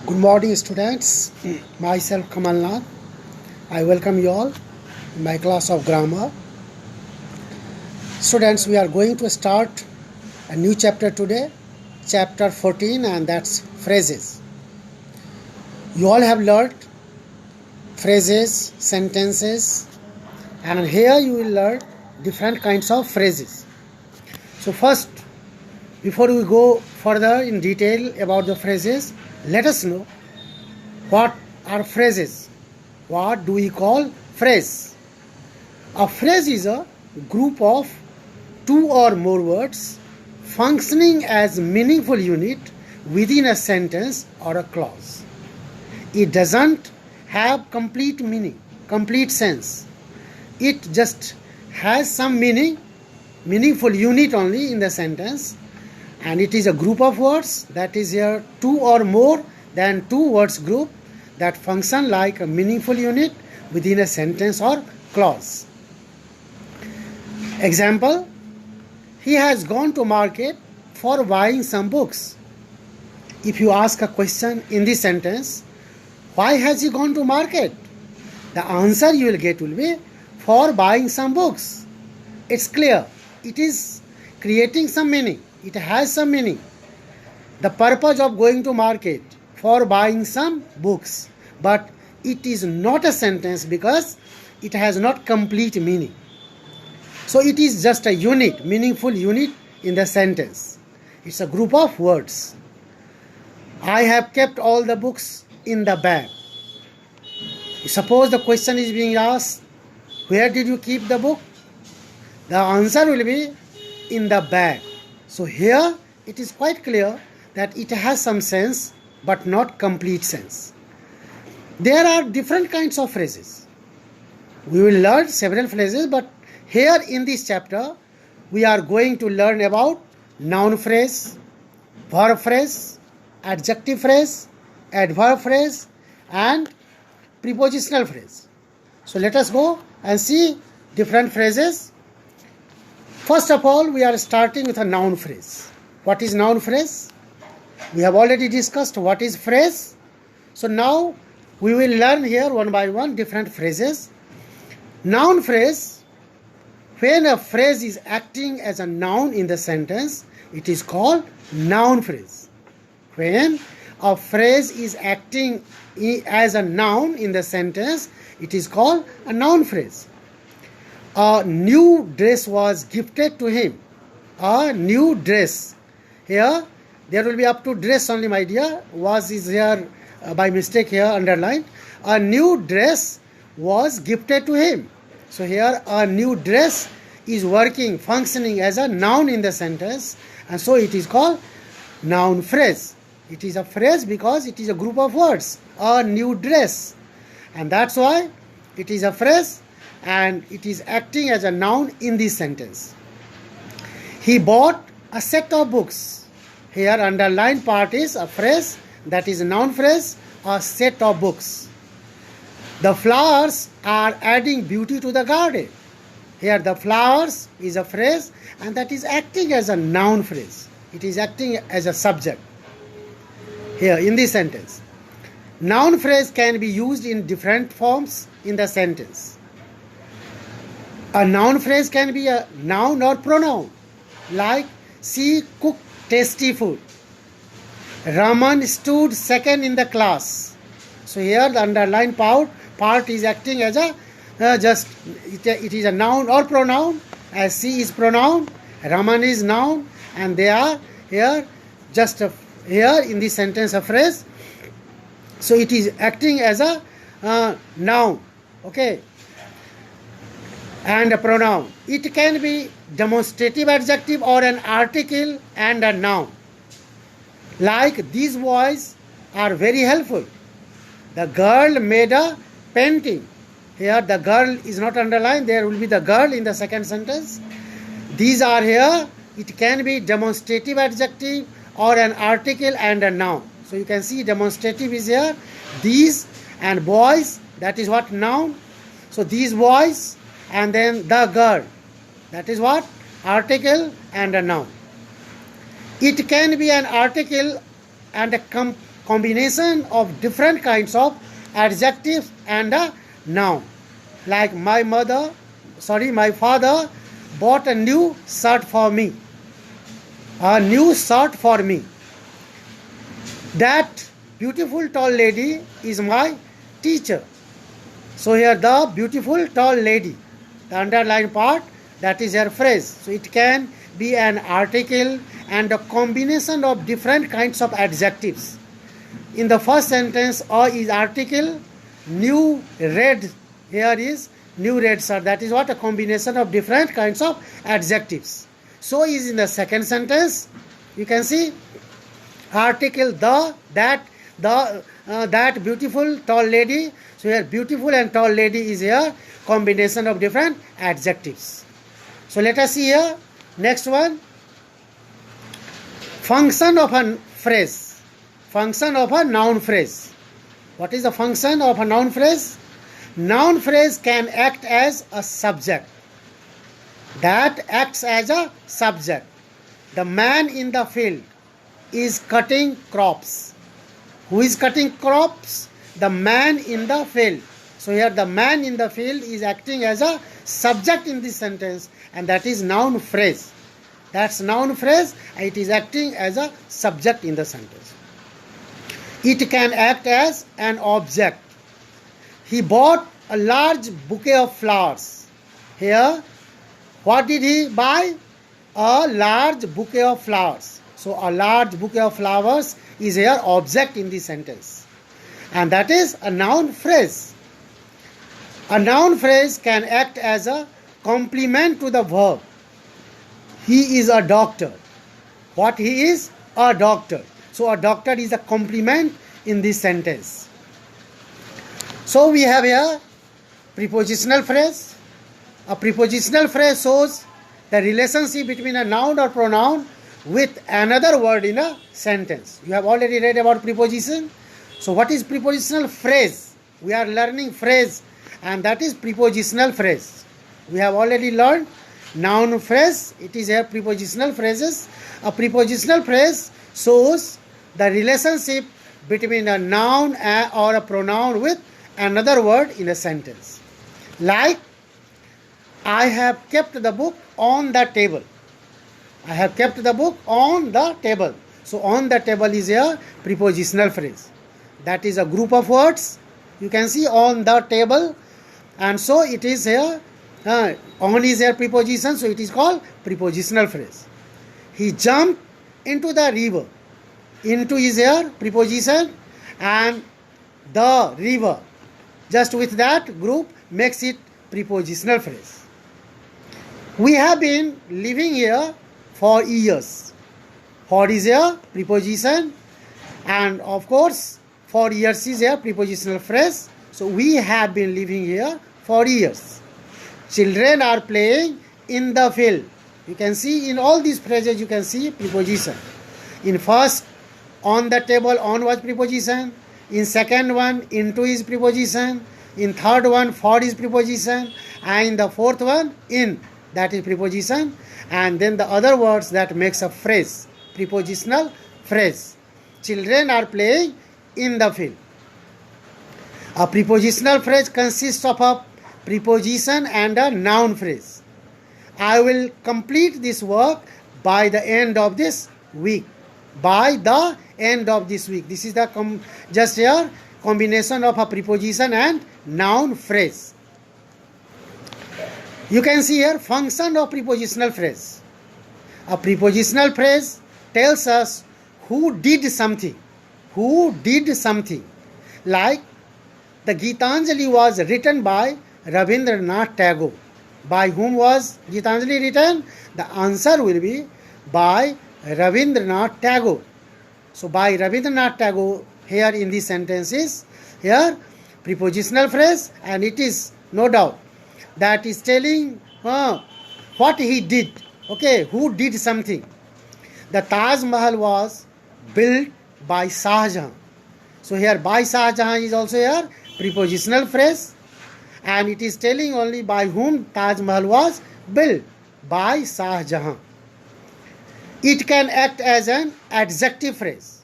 Good morning, students. Myself Kamalnath. I welcome you all in my class of grammar. Students, we are going to start a new chapter today, chapter 14, and that's phrases. You all have learned phrases, sentences, and here you will learn different kinds of phrases. So first, before we go further in detail about the phrases, let us know what are phrases. What do we call phrase? A phrase is a group of two or more words functioning as meaningful unit within a sentence or a clause. It doesn't have complete meaning, complete sense. It just has some meaning, meaningful unit only in the sentence, and it is a group of words, that is here two or more than two words group that function like a meaningful unit within a sentence or clause. Example, he has gone to market for buying some books. If you ask a question in this sentence, why has he gone to market? The answer you will get will be for buying some books. It's clear. It is creating some meaning. It has some meaning. The purpose of going to market for buying some books, but it is not a sentence because it has not complete meaning. So it is just a unit, meaningful unit in the sentence. It's a group of words. I have kept all the books in the bag. Suppose the question is being asked, where did you keep the book? The answer will be in the bag. So here it is quite clear that it has some sense but not complete sense. There are different kinds of phrases. We will learn several phrases, but here in this chapter we are going to learn about noun phrase, verb phrase, adjective phrase, adverb phrase, and prepositional phrase. So let us go and see different phrases. First of all, we are starting with a noun phrase. What is noun phrase? We have already discussed what is phrase. So now we will learn here one by one different phrases. Noun phrase, when a phrase is acting as a noun in the sentence, it is called noun phrase. When a phrase is acting as a noun in the sentence, it is called a noun phrase. A new dress was gifted to him. A new dress. Here, there will be up to dress only, my dear. Was is here by mistake here underlined. A new dress was gifted to him. So here, a new dress is working, functioning as a noun in the sentence, and so it is called noun phrase. It is a phrase because it is a group of words. A new dress. And that's why it is a phrase and it is acting as a noun in this sentence. He bought a set of books. Here underlined part is a phrase, that is a noun phrase, a set of books. The flowers are adding beauty to the garden. Here the flowers is a phrase and that is acting as a noun phrase. It is acting as a subject here in this sentence. Noun phrase can be used in different forms in the sentence. A noun phrase can be a noun or pronoun, like she cooked tasty food. Raman stood second in the class. So here the underlined part is acting as a it is a noun or pronoun, as she is pronoun, Raman is noun, and they are here just here in this sentence a phrase. So it is acting as a noun, okay, and a pronoun. It can be demonstrative adjective or an article and a noun. Like these boys are very helpful. The girl made a painting. Here the girl is not underlined. There will be the girl in the second sentence. These are here. It can be demonstrative adjective or an article and a noun. So you can see demonstrative is here. These and boys, that is what noun. So these boys and then the girl, that is what article and a noun. It can be an article and a combination of different kinds of adjectives and a noun. Like my father bought a new shirt for me. A new shirt for me. That beautiful tall lady is my teacher. So here the beautiful tall lady, the underlined part, that is her phrase. So it can be an article and a combination of different kinds of adjectives. In the first sentence, a is article, new red, here is new red shirt. That is what? A combination of different kinds of adjectives. So is in the second sentence, you can see article that beautiful tall lady. So here beautiful and tall lady is here combination of different adjectives. So let us see here next one, function of a phrase, function of a noun phrase. What is the function of a noun phrase? Noun phrase can act as a subject. That acts as a subject. The man in the field is cutting crops. Who is cutting crops? The man in the field. So here the man in the field is acting as a subject in this sentence, and that is noun phrase. That's noun phrase, and it is acting as a subject in the sentence. It can act as an object. He bought a large bouquet of flowers. Here, what did he buy? A large bouquet of flowers. So a large bouquet of flowers is here object in this sentence. And that is a noun phrase. A noun phrase can act as a complement to the verb. He is a doctor. What he is? A doctor. So a doctor is a complement in this sentence. So we have here prepositional phrase. A prepositional phrase shows the relationship between a noun or pronoun with another word in a sentence. You have already read about preposition. So what is prepositional phrase? We are learning phrase, and that is prepositional phrase. We have already learned noun phrase. It is here prepositional phrases. A prepositional phrase shows the relationship between a noun or a pronoun with another word in a sentence. Like, I have kept the book on the table. I have kept the book on the table. So on the table is a prepositional phrase. That is a group of words. You can see on the table, and so it is here. On is here preposition, so it is called prepositional phrase. He jumped into the river. Into is here preposition, and the river. Just with that group makes it prepositional phrase. We have been living here for years. For is here preposition, and of course for years is here prepositional phrase. So we have been living here for years. Children are playing in the field. You can see in all these phrases you can see preposition. In first, on the table, on was preposition. In second one, into is preposition. In third one, for is preposition. And in the fourth one, in, that is preposition. And then the other words that makes a phrase, prepositional phrase. Children are playing in the field. A prepositional phrase consists of a preposition and a noun phrase. I will complete this work by the end of this week. By the end of this week. This is the just here combination of a preposition and noun phrase. You can see here function of prepositional phrase. A prepositional phrase tells us who did something. Who did something. Like the Gitanjali was written by Rabindranath Tagore. By whom was Gitanjali written? The answer will be by Rabindranath Tagore. So by Rabindranath Tagore here in this sentence is here prepositional phrase, and it is no doubt that is telling what he did. Okay, who did something. The Taj Mahal was built by Shah Jahan. So here by Shah Jahan is also here prepositional phrase, and it is telling only by whom Taj Mahal was built, by Shah Jahan. It can act as an adjective phrase.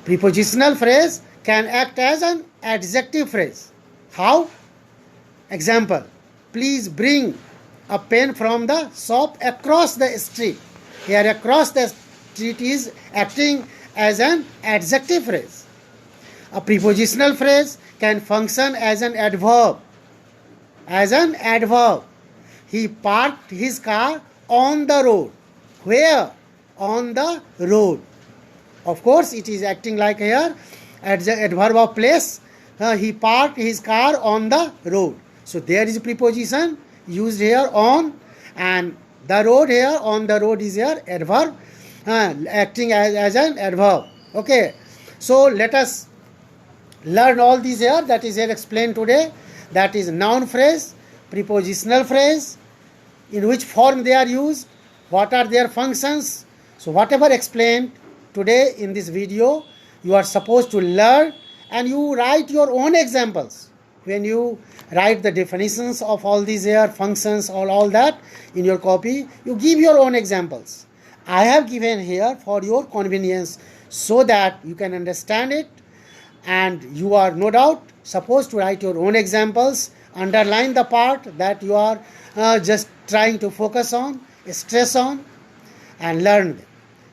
Prepositional phrase can act as an adjective phrase. How? Example, please bring a pen from the shop across the street. Here across the street is acting as an adjective phrase. A prepositional phrase can function as an adverb. As an adverb. He parked his car on the road. Where? On the road. Of course, it is acting like here adverb of place. He parked his car on the road. So there is a preposition used here on, and the road here, on the road is here adverb, acting as an adverb. Okay. So let us learn all these here. That is here explained today. That is noun phrase, prepositional phrase, in which form they are used, what are their functions. So whatever explained today in this video, you are supposed to learn, and you write your own examples. When you write the definitions of all these here functions, all that in your copy, you give your own examples. I have given here for your convenience so that you can understand it, and you are no doubt supposed to write your own examples, underline the part that you are just trying to focus on, stress on, and learn them.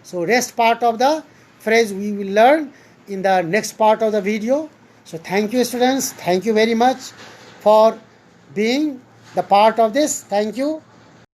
So rest part of the phrase we will learn in the next part of the video. So thank you, students. Thank you very much for being the part of this. Thank you.